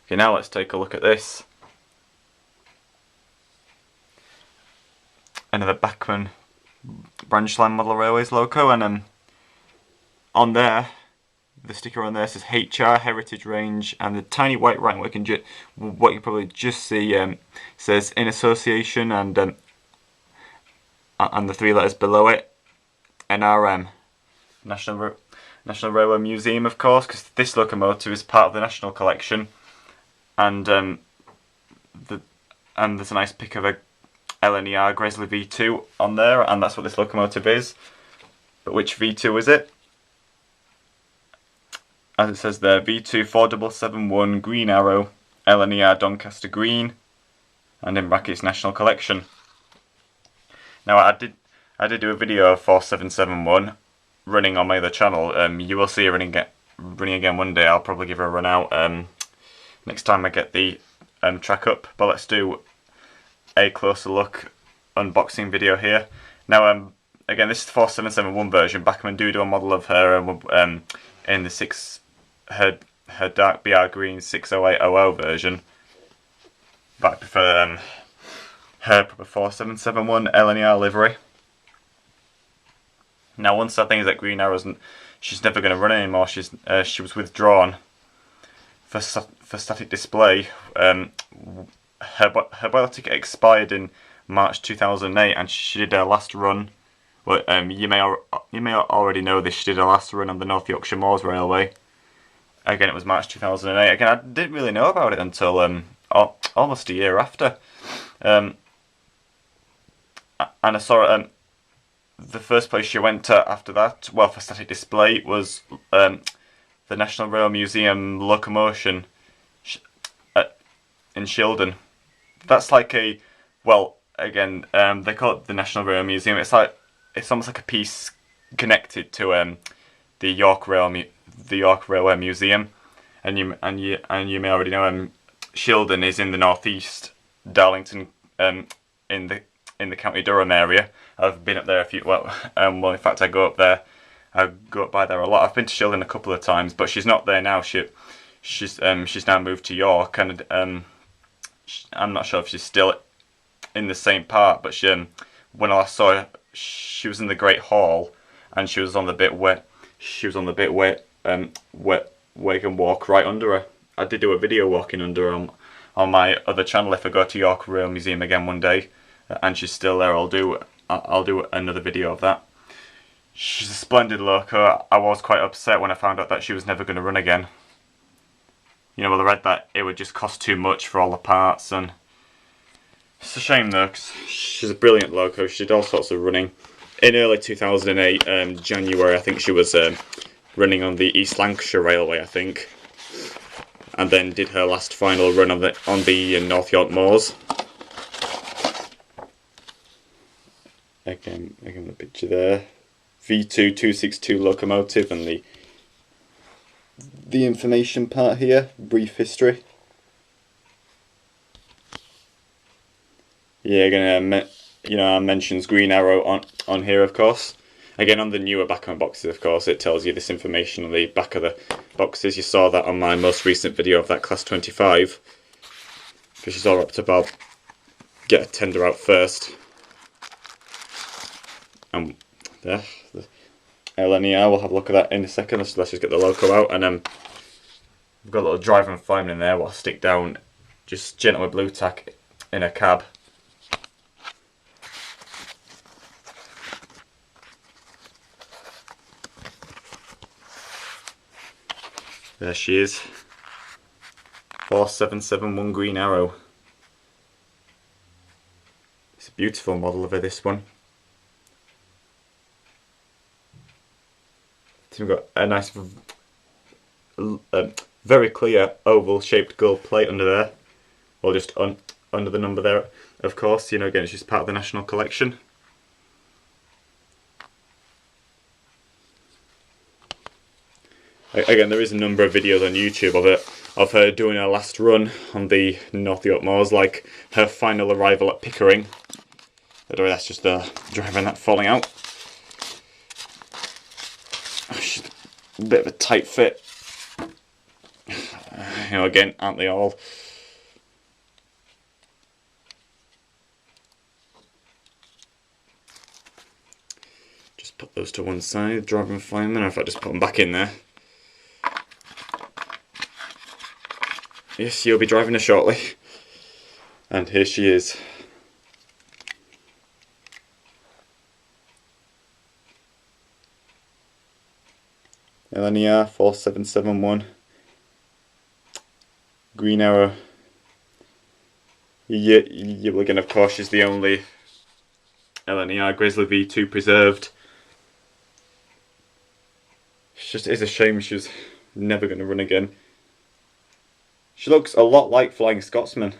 Okay, now let's take a look at this. Another Bachmann branch line model railways loco, and on there, the sticker on there says HR Heritage Range, and the tiny white writing what you probably just see says in association, and the 3 letters below it, NRM, National Railway Museum, of course, because this locomotive is part of the National Collection, and there's a nice pic of a LNER Gresley V2 on there, and that's what this locomotive is. But which V2 is it? As it says there, V2 4771 Green Arrow, LNER Doncaster Green, and in brackets National Collection. Now I did do a video of 4771 running on my other channel. You will see it running again one day. I'll probably give her a run out next time I get the track up. But let's do a closer look unboxing video here. Now again, this is the 4771 version. Bachmann do a model of her in the her dark BR green 60800 version, but I prefer her proper 4771 LNER livery. Now, one sad thing is that Green Arrow she's never going to run anymore. She was withdrawn for static display. Her boiler ticket expired in March 2008, and she did her last run. Well, you may already know this. She did her last run on the North Yorkshire Moors Railway. Again, it was March 2008. Again, I didn't really know about it until almost a year after. And I saw it. The first place she went to after that, well, for static display, was the National Rail Museum locomotion in Shildon. That's like a, well, again, they call it the National Rail Museum. It's almost like a piece connected to the York Railway Museum, and you may already know Shildon is in the northeast, Darlington in the County Durham area. I've been up there a few. Well, in fact, I go up by there a lot. I've been to Shildon a couple of times, but she's not there now. She's now moved to York, and I'm not sure if she's still in the same part. But when I last saw her, she was in the Great Hall, and she was on the bit where you can walk right under her. I did do a video walking under her on my other channel. If I go to York Rail Museum again one day, and she's still there, I'll do another video of that. She's a splendid loco. I was quite upset when I found out that she was never going to run again. You know, well, I read that it would just cost too much for all the parts, and it's a shame though, because she's a brilliant loco. She did all sorts of running. In early 2008, January, I think she was running on the East Lancashire Railway, I think, and then did her last final run on the North York Moors. Again, the picture there. V2 262 locomotive, and the information part here, brief history. Yeah, again, I mentions Green Arrow on here, of course. Again, on the newer Bachmann boxes, of course, it tells you this information on the back of the boxes. You saw that on my most recent video of that Class 25, because she's all wrapped up. I'll get a tender out first. And there, the LNER, we'll have a look at that in a second. So let's just get the loco out, and we've got a little driver and fireman in there. What I'll stick down, just gentle with blue tack in a cab. There she is. 4771 Green Arrow. It's a beautiful model of her, this one. So we've got a nice, very clear oval shaped gold plate under there, or just under the number there, of course. You know, again, it's just part of the National Collection. Again, there is a number of videos on YouTube of her doing her last run on the North York Moors, like her final arrival at Pickering. I don't know, that's just the driver and that falling out. She's a bit of a tight fit. You know, again, aren't they all? Just put those to one side, driver and fireman, or if I just put them back in there. Yes, you'll be driving her shortly. And here she is. LNER 4771. Green Arrow. Yeah, again, of course, she's the only LNER Gresley V2 preserved. It is a shame she's never going to run again. She looks a lot like Flying Scotsman.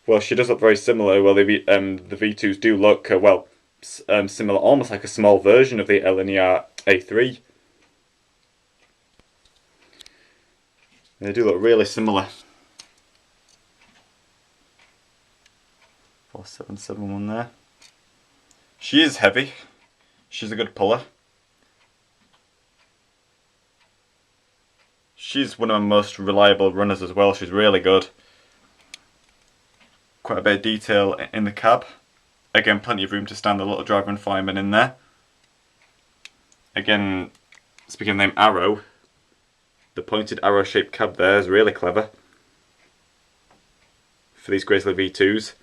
Well, she does look very similar. Well, the V2s do look, similar, almost like a small version of the LNER A3. They do look really similar. 4771 there. She is heavy. She's a good puller. She's one of my most reliable runners as well. She's really good. Quite a bit of detail in the cab. Again, plenty of room to stand the little driver and fireman in there. Again, speaking of the name Arrow, the pointed arrow shaped cab there is really clever for these Gresley V2s.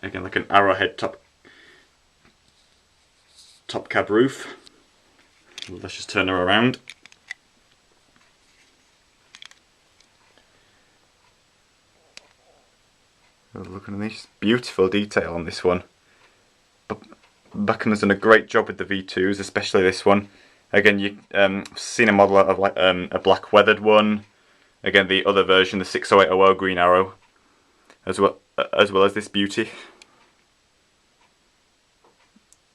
Again, like an arrowhead top cab roof. Let's just turn her around. Looking at this beautiful detail on this one. Bachmann has done a great job with the V2s, especially this one. Again, you've seen a model of like a black weathered one. Again, the other version, the 60800 Green Arrow, as well as this beauty.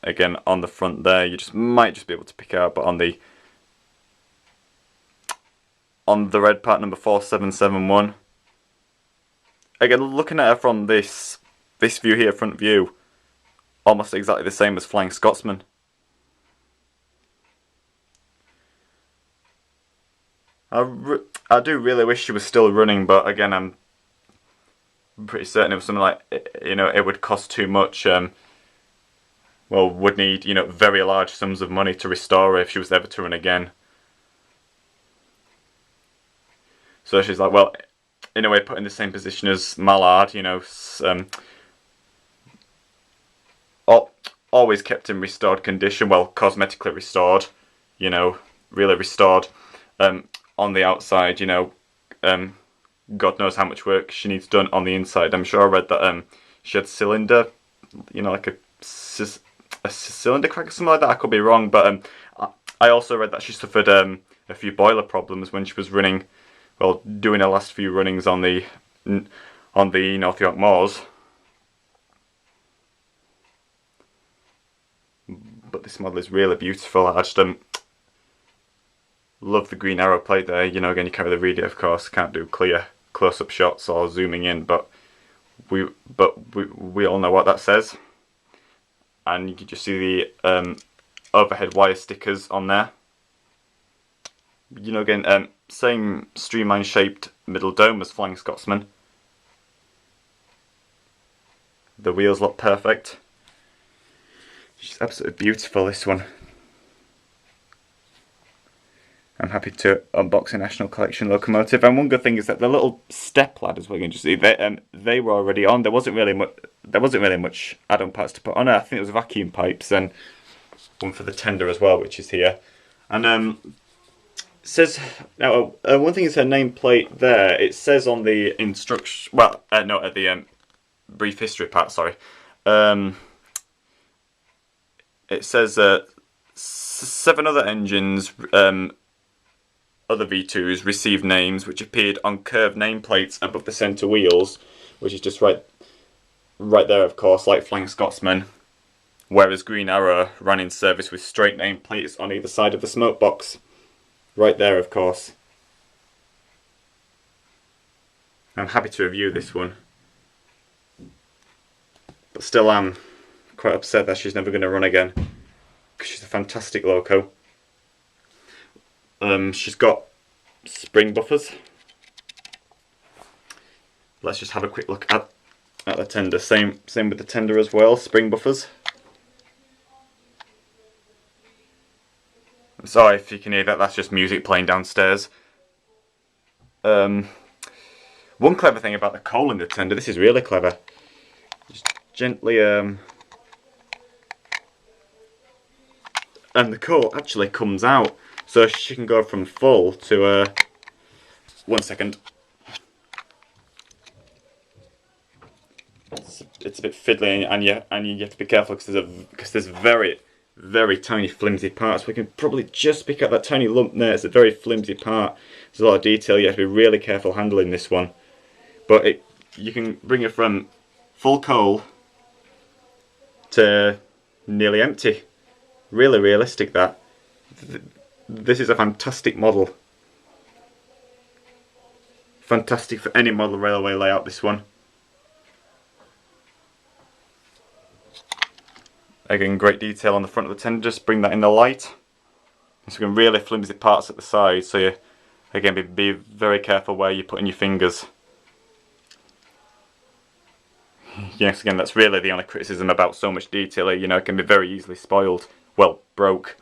Again, on the front there, you might just be able to pick out, but on the red part, number 4771. Again, looking at her from this view here, front view, almost exactly the same as Flying Scotsman. I do really wish she was still running, but again, I'm pretty certain it was something like, it would cost too much. Well, would need, very large sums of money to restore her if she was ever to run again. So she's like, well, in a way, put in the same position as Mallard, always kept in restored condition, well, cosmetically restored, really restored. On the outside, God knows how much work she needs done on the inside. I'm sure I read that she had cylinder, like a cylinder crack or something like that. I could be wrong, but I also read that she suffered a few boiler problems when she was running, well, doing her last few runnings on the North York Moors. But this model is really beautiful. I just love the green arrow plate there. Again, you can't really read it, of course. Can't do clear close-up shots or zooming in, but we all know what that says. And you can just see the overhead wire stickers on there. Again, same streamline shaped middle dome as Flying Scotsman. The wheels look perfect. She's absolutely beautiful, this one. I'm happy to unbox a National Collection locomotive, and one good thing is that the little step ladders we're going to see, they were already on. There wasn't really much add-on parts to put on it. I think it was vacuum pipes and one for the tender as well, which is here. And it says now one thing is her nameplate there. It says on the instruction, well, no, at the brief history part. Sorry, it says 7 other engines. Other V2s received names which appeared on curved nameplates above the centre wheels, which is just right there, of course, like Flying Scotsman, whereas Green Arrow ran in service with straight nameplates on either side of the smoke box. Right there, of course. I'm happy to review this one, but still am quite upset that she's never going to run again, because she's a fantastic loco. She's got spring buffers. Let's just have a quick look at the tender. Same with the tender as well, spring buffers. I'm sorry if you can hear that, that's just music playing downstairs. One clever thing about the coal in the tender, this is really clever. Just gently, and the coal actually comes out, so she can go from full to, 1 second. It's a bit fiddly, and you have to be careful because there's very tiny flimsy parts. We can probably just pick up that tiny lump there. It's a very flimsy part. There's a lot of detail. You have to be really careful handling this one. But you can bring it from full coal to nearly empty. Really realistic, that. This is a fantastic model. Fantastic for any model railway layout, this one. Again, great detail on the front of the tender, just bring that in the light. Some really flimsy parts at the side, so you, again, be very careful where you're putting your fingers. Yes, again, that's really the only criticism about so much detail. You know, it can be very easily spoiled. Well, broke.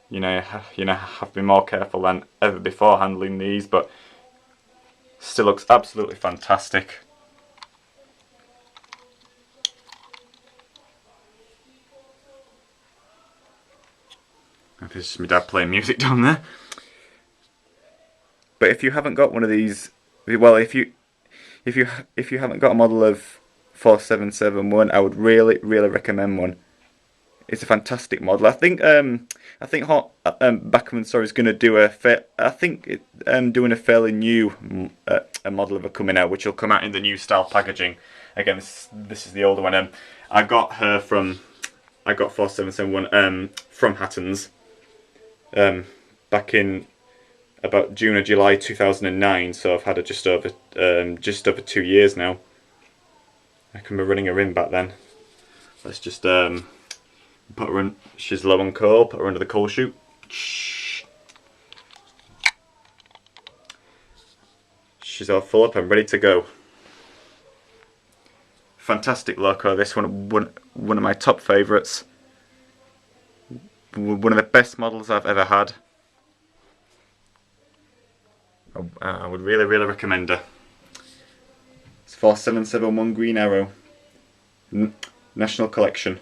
You know, have to be more careful than ever before handling these, but still looks absolutely fantastic. This is my dad playing music down there. But if you haven't got one of these, well, if you haven't got a model of 4771, I would really recommend one. It's a fantastic model. I think Bachmann is going to do doing a fairly new a model of it coming out, which will come out in the new style packaging. Again, this is the older one. I got 4771 from Hatton's. Back in about June or July 2009, so I've had it just over 2 years now. I can be running her in back then. Let's just put her in. She's low on coal. Put her under the coal chute. She's all full up and ready to go. Fantastic loco. This one of my top favourites. One of the best models I've ever had. I would really recommend her. It's 4771 Green Arrow. National Collection.